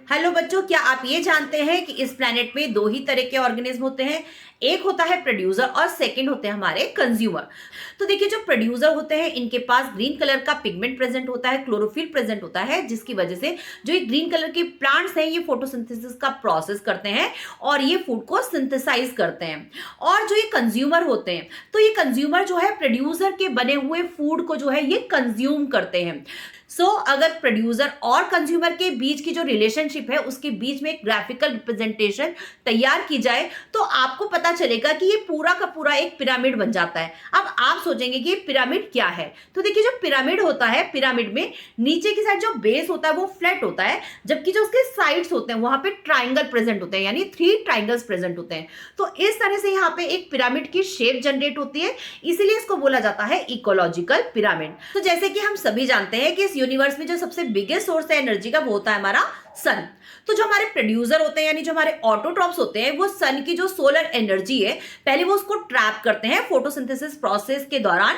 Hello बच्चों, क्या आप ये जानते हैं कि इस प्लेनेट में दो ही तरह के ऑर्गेनिज्म होते हैं। एक होता है प्रोड्यूसर और सेकंड होते हैं हमारे कंज्यूमर। तो देखिए, जो प्रोड्यूसर होते हैं इनके पास ग्रीन कलर का पिगमेंट प्रेजेंट होता है, क्लोरोफिल प्रेजेंट होता है, जिसकी वजह से जो ये ग्रीन कलर के प्लांट्स हैं ये फोटोसिंथेसिस का प्रोसेस करते हैं और ये फूड को सिंथेसाइज करते हैं। और जो ये कंज्यूमर होते हैं, तो ये कंज्यूमर जो है प्रोड्यूसर के बने हुए फूड को जो है ये कंज्यूम करते हैं। अगर प्रोड्यूसर और कंज्यूमर के बीच की जो रिलेशनशिप है उसके बीच में एक ग्राफिकल रिप्रेजेंटेशन तैयार की जाए तो आपको पता चलेगा कि ये पूरा का पूरा एक पिरामिड बन जाता है। अब आप सोचेंगे कि पिरामिड क्या है, तो देखिए, जो पिरामिड होता है, पिरामिड में नीचे की साइड जो बेस होता है वो फ्लैट होता है, जबकि जो उसके साइड्स होते हैं वहां पे ट्राइंगल प्रेजेंट होते हैं, यानी 3 ट्राइंगल्स प्रेजेंट होते हैं। तो इस तरह से यहाँ पे एक पिरामिड की शेप जनरेट होती है, इसीलिए इसको बोला जाता है इकोलॉजिकल पिरामिड। तो जैसे कि हम सभी जानते हैं कि इस यूनिवर्स में जो सबसे बिगेस्ट सोर्स है एनर्जी का वो होता है हमारा सन। तो जो हमारे प्रोड्यूसर होते हैं यानी जो हमारे ऑटोट्रॉप्स होते हैं वो सन की जो सोलर एनर्जी है पहले वो उसको ट्रैप करते हैं फोटोसिंथेसिस प्रोसेस के दौरान।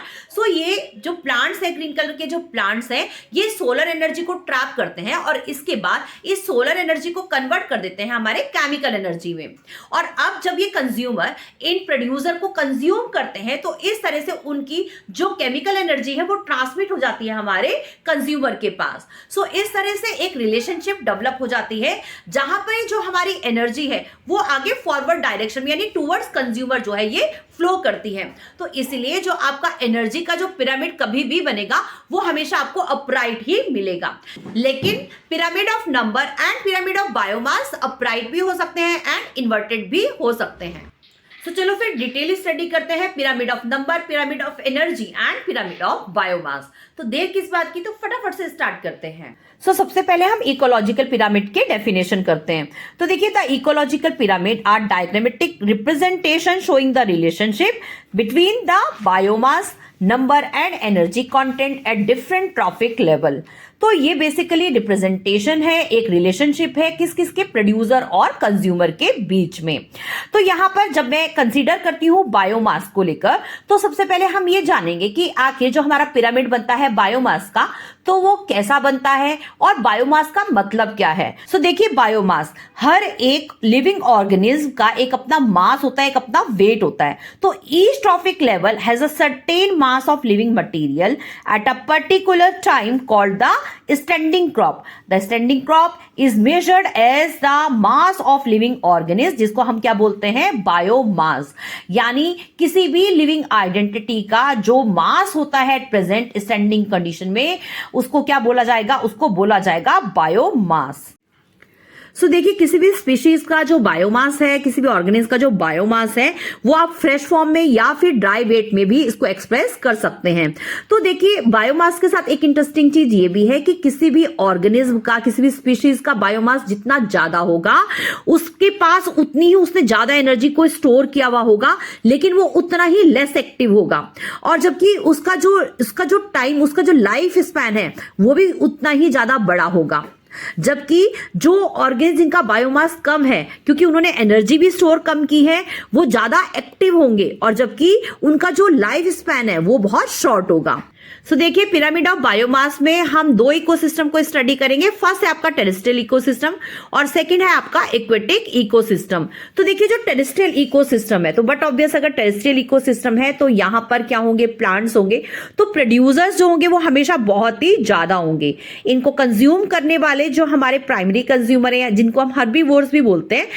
ये जो प्लांट्स हैं, ग्रीन कलर के जो प्लांट्स हैं, ये सोलर एनर्जी को ट्रैप करते हैं और इसके बाद इस सोलर एनर्जी को कन्वर्ट कर देते हैं हमारे केमिकल एनर्जी में। और अब जब ये कंज्यूमर इन प्रोड्यूसर को कंज्यूम करते हैं तो इस तरह से उनकी जो केमिकल एनर्जी है वो ट्रांसमिट हो जाती है हमारे कंज्यूमर के पास। इस तरह से एक रिलेशनशिप डेवलप हो जाती है जहां पर जो हमारी एनर्जी है वो आगे फॉरवर्ड डायरेक्शन में यानी टुवर्ड्स कंज्यूमर जो है ये फ्लो करती है। तो इसलिए जो आपका एनर्जी का जो पिरामिड कभी भी बनेगा वो हमेशा आपको अपराइट ही मिलेगा। लेकिन pyramid of number and pyramid of biomass upright भी हो सकते हैं एंड इन्वर्टेड भी हो सकते हैं। तो चलो फिर डिटेल स्टडी करते हैं pyramid of number, pyramid of energy and pyramid of biomass. तो देर किस बात की, तो फटाफट से स्टार्ट करते हैं। सबसे पहले हम इकोलॉजिकल पिरामिड के डेफिनेशन करते हैं। तो देखिए, the ecological pyramid are diagrammatic representation showing the relationship between the biomass, number and energy content at different trophic level. तो ये बेसिकली रिप्रेजेंटेशन है, एक रिलेशनशिप है किस किस के, प्रोड्यूसर और कंज्यूमर के बीच में। तो यहां पर जब मैं कंसीडर करती हूं बायोमास को लेकर, तो सबसे पहले हम ये जानेंगे कि आखिर जो हमारा पिरामिड बनता है बायोमास का तो वो कैसा बनता है और बायोमास का मतलब क्या है। देखिए, बायोमास हर एक लिविंग ऑर्गेनिज्म का एक अपना मास होता है, एक अपना वेट होता है। तो each trophic level has a certain mass of living material at a particular time called the standing crop. The standing crop is measured as the mass of living organism, जिसको हम क्या बोलते हैं, बायोमास। यानी किसी भी लिविंग आइडेंटिटी का जो मास होता है एट प्रेजेंट स्टैंडिंग कंडीशन में उसको क्या बोला जाएगा, उसको बोला जाएगा बायोमास। देखिए, किसी भी स्पीशीज का जो बायोमास है, किसी भी ऑर्गेनिज्म का जो बायोमास है वो आप फ्रेश फॉर्म में या फिर ड्राई वेट में भी इसको एक्सप्रेस कर सकते हैं। तो देखिए, बायोमास के साथ एक इंटरेस्टिंग चीज ये भी है कि किसी भी ऑर्गेनिज्म का, किसी भी स्पीशीज का बायोमास जितना ज्यादा होगा उसके पास उतनी ही उसने ज्यादा एनर्जी को स्टोर किया हुआ होगा, लेकिन वो उतना ही लेस एक्टिव होगा। और जबकि उसका जो टाइम, उसका जो लाइफ स्पैन है वो भी उतना ही ज्यादा बड़ा होगा। जबकि जो ऑर्गेनिज्म जिनका बायोमास कम है, क्योंकि उन्होंने एनर्जी भी स्टोर कम की है, वो ज्यादा एक्टिव होंगे और जबकि उनका जो लाइफ स्पैन है वो बहुत शॉर्ट होगा। देखिए, पिरामिड ऑफ बायोमास में हम 2 इकोसिस्टम को स्टडी करेंगे। फर्स्ट है आपका टेरेस्ट्रियल इकोसिस्टम और सेकंड है आपका एक्वेटिक इकोसिस्टम। तो देखिए, जो टेरेस्ट्रियल इकोसिस्टम है, तो बट ऑब्वियस अगर टेरेस्ट्रियल इकोसिस्टम है तो यहां पर क्या होंगे, प्लांट्स होंगे। तो प्रोड्यूसर्स जो होंगे वो हमेशा बहुत ही ज्यादा होंगे। इनको कंज्यूम करने वाले जो हमारे प्राइमरी कंज्यूमर है, जिनको हम हर्बीवोर्स भी बोलते हैं,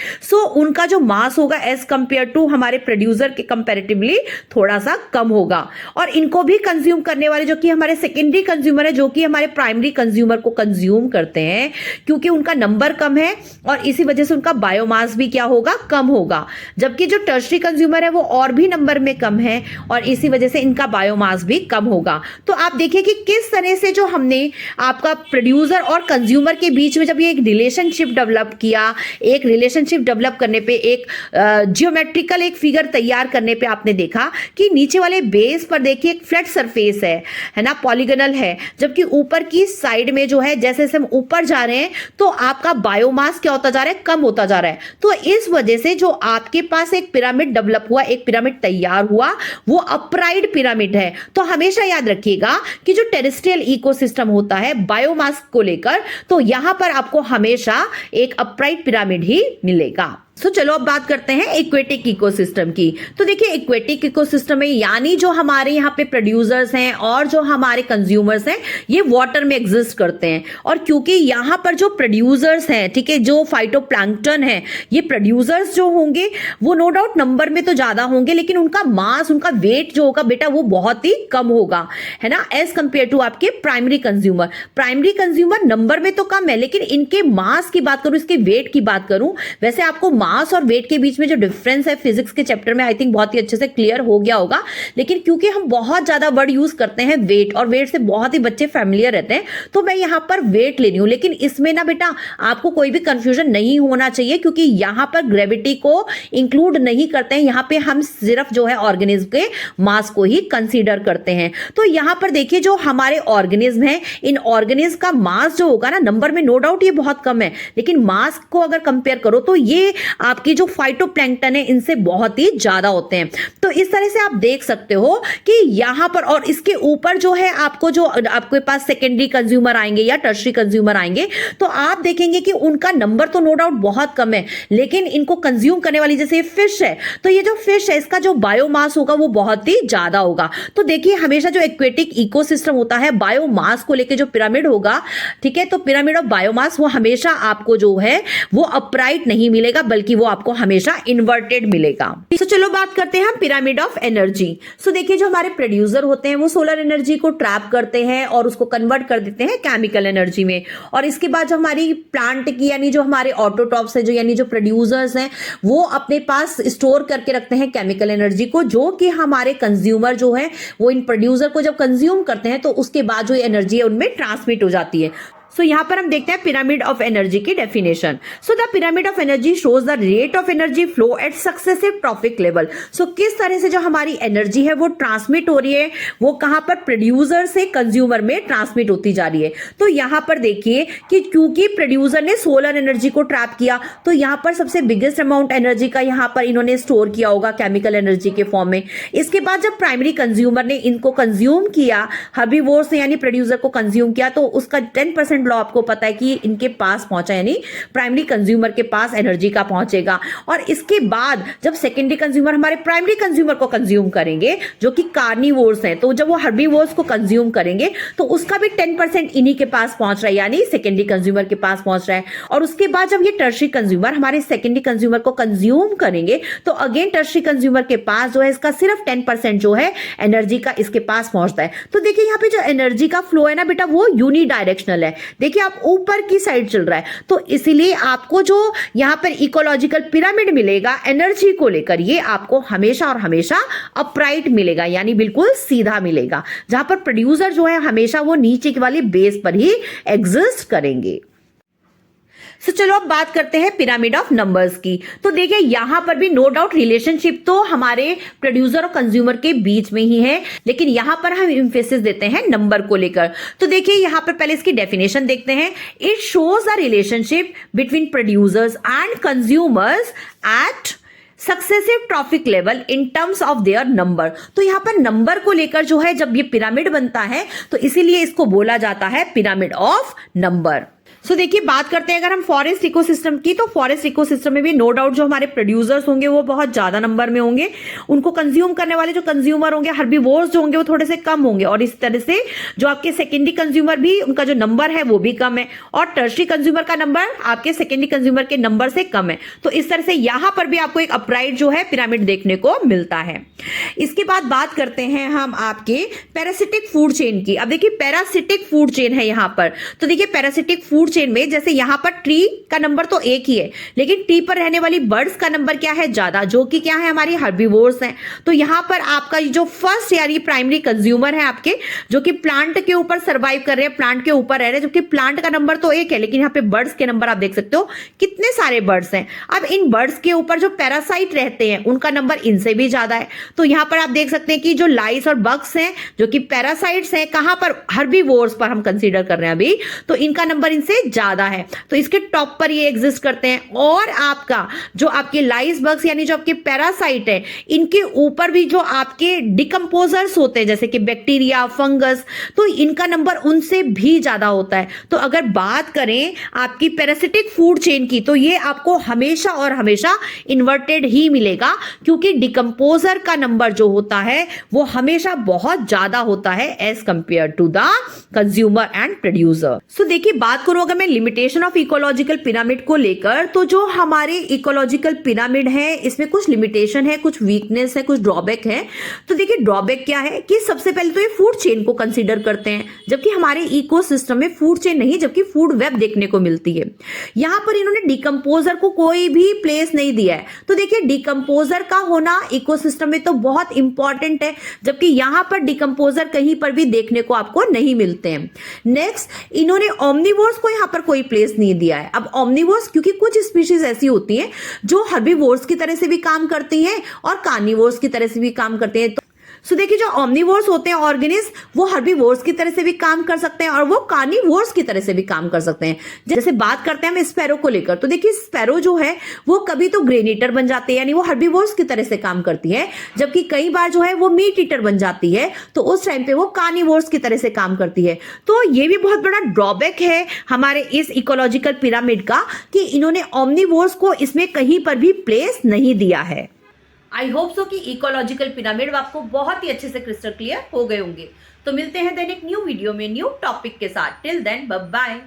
उनका जो मास होगा एज कंपेयर टू हमारे प्रोड्यूसर के कंपेरेटिवली थोड़ा सा कम होगा। और इनको भी कंज्यूम करने वाले जो कि हमारे सेकेंडरी कंज्यूमर है, जो कि हमारे प्राइमरी कंज्यूमर को कंज्यूम करते हैं, क्योंकि उनका नंबर कम है और इसी वजह से उनका बायोमास भी क्या होगा, कम होगा। जबकि जो टर्शरी कंज्यूमर है वो और भी नंबर में कम है और इसी वजह से इनका बायोमास भी कम होगा। तो आप देखिए कि किस तरह से जो हमने आपका प्रोड्यूसर और कंज्यूमर के बीच में जब ये एक रिलेशनशिप डेवलप किया, एक रिलेशनशिप डेवलप करने पे एक जियोमेट्रिकल एक फिगर तैयार करने पे आपने देखा कि नीचे वाले बेस पर देखिए एक फ्लैट सरफेस है है ना, पॉलीगोनल है, जबकि ऊपर की साइड में जो है जैसे जैसे हम ऊपर जा रहे हैं तो आपका बायोमास क्या होता जा रहा है, कम होता जा रहा है। तो इस वजह से जो आपके पास एक पिरामिड डेवलप हुआ, एक पिरामिड तैयार हुआ, वो अपराइट पिरामिड है। तो हमेशा याद रखिएगा कि जो टेरेस्ट्रियल इकोसिस्टम होता है बायोमास को लेकर, तो यहां पर आपको हमेशा एक अपराइट पिरामिड ही मिलेगा। तो चलो अब बात करते हैं एक्वेटिक इकोसिस्टम की। तो देखिए एक्वेटिक इकोसिस्टम में यानी जो हमारे यहाँ पे प्रोड्यूसर्स हैं और जो हमारे कंज्यूमर्स हैं ये वाटर में एग्जिस्ट करते हैं। और क्योंकि यहाँ पर जो प्रोड्यूसर्स हैं, ठीक है, जो फाइटोप्लैंक्टन है, ये प्रोड्यूसर्स जो होंगे वो नो डाउट नंबर में तो ज्यादा होंगे, लेकिन उनका मास, उनका वेट जो होगा बेटा वो बहुत ही कम होगा, है ना, एज कंपेयर टू आपके primary consumer. Primary consumer number में तो कम है, लेकिन इनके मास की बात करूं, इसके वेट की बात करूं, वैसे आपको मास और वेट के बीच में जो डिफरेंस है फिजिक्स के चैप्टर में आई थिंक बहुत ही अच्छे से क्लियर हो गया होगा, लेकिन क्योंकि हम बहुत ज्यादा वर्ड यूज करते हैं वेट, और वेट से बहुत ही बच्चे फैमिलियर रहते हैं, तो मैं यहां पर वेट ले रही हूं। लेकिन इसमें ना बेटा आपको कोई भी कंफ्यूजन नहीं होना चाहिए, क्योंकि यहां पर ग्रेविटी को इंक्लूड नहीं करते हैं, यहां पे हम सिर्फ जो है ऑर्गेनिज्म के मास को ही कंसीडर करते हैं। तो यहां पर देखिए जो हमारे ऑर्गेनिज्म है, इन ऑर्गेनिज्म का मास जो होगा ना, नंबर में नो डाउट ये बहुत कम है, लेकिन मास को अगर कंपेयर करो तो ये आपकी जो फाइटोप्लैंक्टन है इनसे बहुत ही ज्यादा होते हैं। तो इस तरह से आप देख सकते हो कि यहां पर, और इसके ऊपर जो है आपको जो आपके पास सेकेंडरी कंज्यूमर आएंगे या टर्शरी कंज्यूमर आएंगे, तो आप देखेंगे कि उनका नंबर तो नो डाउट बहुत कम है, लेकिन इनको कंज्यूम करने वाली, जैसे फिश है, तो ये जो फिश है इसका जो बायोमास होगा वो बहुत ही ज्यादा होगा। तो देखिए हमेशा जो एक्वेटिक इकोसिस्टम होता है बायोमास को लेकर जो पिरामिड होगा, ठीक है, तो पिरामिड ऑफ बायोमास वो हमेशा आपको जो है वो अपराइट नहीं मिलेगा, बल्कि वो आपको हमेशा इन्वर्टेड मिलेगा। तो चलो बात करते हैं पिरामिड ऑफ एनर्जी। सो देखिए जो हमारे प्रोड्यूसर होते हैं वो सोलर एनर्जी को ट्रैप करते हैं और उसको कन्वर्ट कर देते हैं केमिकल एनर्जी में, और इसके बाद जो हमारी प्लांट की यानी जो हमारे ऑटोटॉप्स है, जो यानी जो प्रोड्यूसर्स हैं, वो अपने पास स्टोर करके रखते हैं केमिकल एनर्जी को, जो कि हमारे कंज्यूमर जो है वो इन प्रोड्यूसर को जब कंज्यूम करते हैं तो उसके बाद जो एनर्जी है उनमें ट्रांसमिट हो जाती है। सो यहां पर हम देखते हैं पिरामिड ऑफ एनर्जी की definition. So the pyramid of energy shows the rate of energy flow at successive trophic level. So किस तरह से जो हमारी एनर्जी है वो ट्रांसमिट हो रही है, वो कहां पर, प्रोड्यूसर से कंज्यूमर में ट्रांसमिट होती जा रही है। तो यहां पर देखिए कि क्योंकि प्रोड्यूसर ने सोलर एनर्जी को ट्रैप किया, तो यहां पर सबसे बिगेस्ट अमाउंट एनर्जी का यहां पर इन्होंने स्टोर किया होगा केमिकल एनर्जी के फॉर्म में। इसके बाद जब प्राइमरी कंज्यूमर ने इनको कंज्यूम किया, हर्बीवोर्स ने यानी प्रोड्यूसर को कंज्यूम किया, तो उसका 10% लॉ आपको पता है कि इनके पास पहुंचा, यानी प्राइमरी कंज्यूमर के पास एनर्जी का पहुंचेगा। और इसके बाद जब सेकेंडरी कंज्यूमर हमारे प्राइमरी कंज्यूमर को कंज्यूम करेंगे, जो कि कार्निवोर्स हैं, तो जब वो हर्बीवोर्स को कंज्यूम करेंगे तो उसका भी 10% इन्हीं के पास पहुंच रहा है, यानी सेकेंडरी कंज्यूमर के पास पहुंच रहा है। और उसके बाद जब ये टर्शरी कंज्यूमर हमारे सेकेंडरी कंज्यूमर को कंज्यूम करेंगे, तो अगेन टर्शरी कंज्यूमर के पास जो है इसका सिर्फ 10% जो है एनर्जी का इसके पास पहुंचता है। तो देखिए यहाँ पे जो एनर्जी का फ्लो है ना बेटा वो यूनिडायरेक्शनल है। देखिए आप ऊपर की साइड चल रहा है, तो इसीलिए आपको जो यहां पर इकोलॉजिकल पिरामिड मिलेगा एनर्जी को लेकर, ये आपको हमेशा और हमेशा अपराइट मिलेगा, यानी बिल्कुल सीधा मिलेगा, जहां पर प्रोड्यूसर जो है हमेशा वो नीचे वाली बेस पर ही एग्जिस्ट करेंगे। तो चलो अब बात करते हैं पिरामिड ऑफ नंबर्स की। तो देखिए यहां पर भी नो डाउट रिलेशनशिप तो हमारे प्रोड्यूसर और कंज्यूमर के बीच में ही है, लेकिन यहां पर हम एम्फेसिस देते हैं नंबर को लेकर। तो देखिए यहां पर पहले इसकी डेफिनेशन देखते हैं। It shows the relationship between producers and consumers at successive trophic level in terms of their number. तो यहां पर नंबर को लेकर जो है जब ये पिरामिड बनता है, तो इसीलिए इसको बोला जाता है पिरामिड ऑफ नंबर। सो देखिए बात करते हैं अगर हम फॉरेस्ट इकोसिस्टम की, तो फॉरेस्ट इकोसिस्टम में भी नो डाउट जो हमारे प्रोड्यूसर्स होंगे वो बहुत ज्यादा नंबर में होंगे, उनको कंज्यूम करने वाले जो कंज्यूमर होंगे, हर्बीवोर्स जो होंगे वो थोड़े से कम होंगे, और इस तरह से जो आपके सेकेंडरी कंज्यूमर भी उनका जो नंबर है वो भी कम है, और टर्शरी कंज्यूमर का नंबर आपके सेकेंडरी कंज्यूमर के नंबर से कम है। तो इस तरह से यहां पर भी आपको एक अपराइट जो है पिरामिड देखने को मिलता है। इसके बाद बात करते हैं हम आपके पैरासिटिक फूड चेन की। अब देखिए पैरासिटिक फूड चेन है यहां पर, तो देखिए पैरासिटिक फूड चेन में जैसे यहाँ पर ट्री का नंबर तो एक ही है, लेकिन ट्री पर रहने वाली बर्ड्स का नंबर क्या है, ज्यादा, जो कि क्या है, हमारी हर्बीवोर्स हैं। तो यहाँ पर आपका जो फर्स्ट यानी प्राइमरी कंज्यूमर है आपके, जो कि प्लांट के ऊपर सर्वाइव कर रहे हैं, प्लांट के ऊपर रह रहे हैं, जबकि प्लांट का नंबर तो एक है, लेकिन यहाँ पे बर्ड्स के नंबर आप देख सकते हो कितने सारे बर्ड्स हैं। अब इन बर्ड्स के ऊपर जो पैरासाइट रहते हैं उनका नंबर इनसे भी ज्यादा है। तो यहाँ पर आप देख सकते हैं कि जो लाइस और बग्स हैं जो कि पैरासाइट्स हैं, कहां पर, हर्बीवोर्स पर हम कंसीडर कर रहे हैं अभी, तो इनका नंबर इनसे ज्यादा है, तो इसके टॉप पर ये एग्जिस्ट करते हैं। और आपका जो आपके लाइस बग्स यानी जो आपके पैरासाइट है, इनके ऊपर भी जो आपके डिकम्पोजर्स होते हैं जैसे कि बैक्टीरिया, फंगस, तो इनका नंबर उनसे भी ज्यादा होता है। तो अगर बात करें आपकी पैरासिटिक फूड चेन की, तो ये आपको हमेशा और हमेशा इन्वर्टेड ही मिलेगा, क्योंकि डिकम्पोजर का नंबर जो होता है वो हमेशा बहुत ज्यादा होता है as compared to the consumer and producer. So देखिए, बात करूं अगर मैं लिमिटेशन ऑफ इकोलॉजिकल पिरामिड को लेकर, तो जो हमारे इकोलॉजिकल पिरामिड है इसमें कुछ लिमिटेशन है, कुछ वीकनेस है, कुछ ड्रॉबैक है। तो देखिए, ड्रॉबैक क्या है कि सबसे पहले तो ये फूड चेन को कंसीडर करते हैं, जबकि हमारे इकोसिस्टम में फूड चेन नहीं, जबकि फूड वेब देखने को मिलती है। यहां पर इन्होंने डिकम्पोजर को कोई भी प्लेस नहीं दिया है। तो देखिए, डिकम्पोजर का होना इकोसिस्टम में तो बहुत इंपॉर्टेंट है, जबकि यहां पर डिकम्पोजर कहीं पर भी देखने को आपको नहीं मिलते हैं। नेक्स्ट, इन्होंने ओमनिवोर्स को यहां पर कोई प्लेस नहीं दिया है। अब ओमनिवोर्स, क्योंकि कुछ स्पीशीज ऐसी होती हैं जो हर्बीवोर्स की तरह से भी काम करती हैं और कार्निवोर्स की तरह से भी काम करते हैं। सो देखिए, जो ओमनिवोर्स होते हैं ऑर्गेनिज्म, वो हर्बीवोर्स की तरह से भी काम कर सकते हैं और वो कार्निवोर्स की तरह से भी काम कर सकते हैं। जैसे बात करते हैं हम स्पैरो को लेकर, तो देखिए स्पैरो जो है वो कभी तो ग्रेन ईटर बन जाती है, यानी वो हर्बीवोर्स की तरह से काम करती है, जबकि कई बार जो है वो मीट ईटर बन जाती है, तो उस टाइम पे वो कार्निवोर्स की तरह से काम करती है। तो ये भी बहुत बड़ा ड्रॉबैक है हमारे इस इकोलॉजिकल पिरामिड का कि इन्होंने ओमनिवोर्स को इसमें कहीं पर भी प्लेस नहीं दिया है। आई होप सो कि इकोलॉजिकल पिरामिड आपको बहुत ही अच्छे से क्रिस्टल क्लियर हो गए होंगे। तो मिलते हैं देन एक न्यू वीडियो में न्यू टॉपिक के साथ। Till then bye bye.